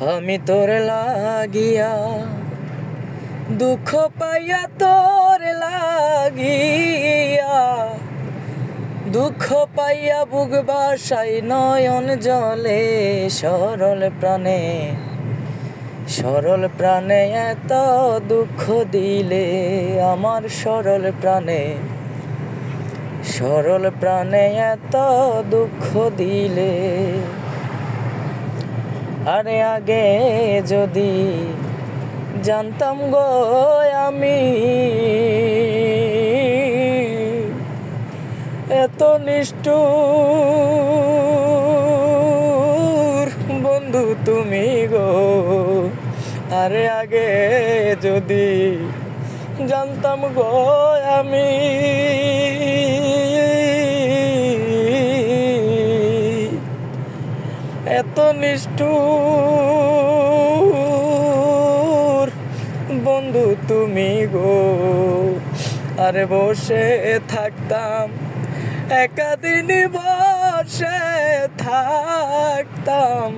আমি তোর লাগিয়া দুঃখ পাইয়া, তোর লাগিয়া দুঃখ পাইয়া বুক বাসাই নয়ন জলে। সরল প্রাণে এত দুঃখ দিলে আমার সরল প্রাণে এত দুঃখ দিলে। আরে আগে যদি জানতাম গো আমি এত নিষ্ঠুর বন্ধু তুমি গো। আরে আগে যদি জানতাম গো আমি এত নিষ্ঠুর বন্ধু তুমি গো। আরে বসে থাকতাম একাদিন, বসে থাকতাম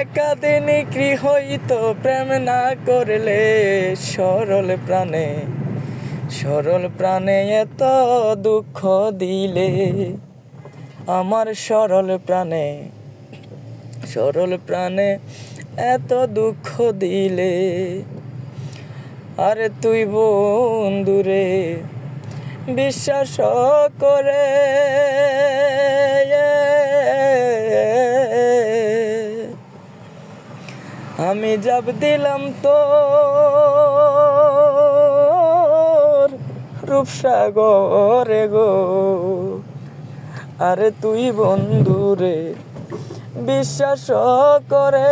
একাদিন, কি হইতো প্রেম না করলে। সরল প্রাণে এত দুঃখ দিলে আমার সরল প্রাণে এত দুঃখ দিলে। আরে তুই বন্ধুরে বিশ্বাস করে আমি যাব দিলাম তোর রূপসাগরে গো। আরে তুই বন্ধুরে বিশ্বাস করে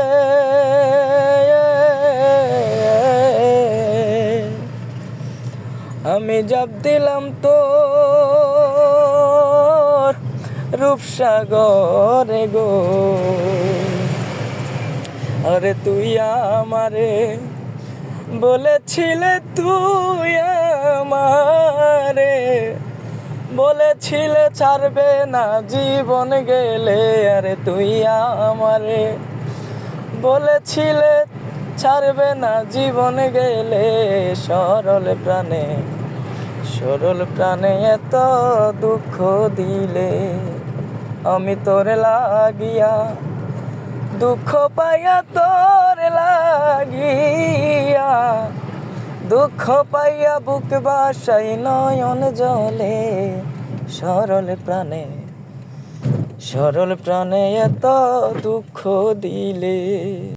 আমি যাব দিলাম তোর রূপসাগরে গো। আরে তুই আমারে বলেছিলে, ছাড়বে না জীবন গেলে। আরে তুই আমারে বলেছিলে ছাড়বে না জীবন গেলে। সরল প্রাণে এত দুঃখ দিলে আমি তোর লাগিয়া দুঃখ পাইয়া, তোর লাগিয়া দুঃখ পাইয়া বুক বাসাই নয়ন জলে। সরল প্রাণে এত দুঃখ দিলে।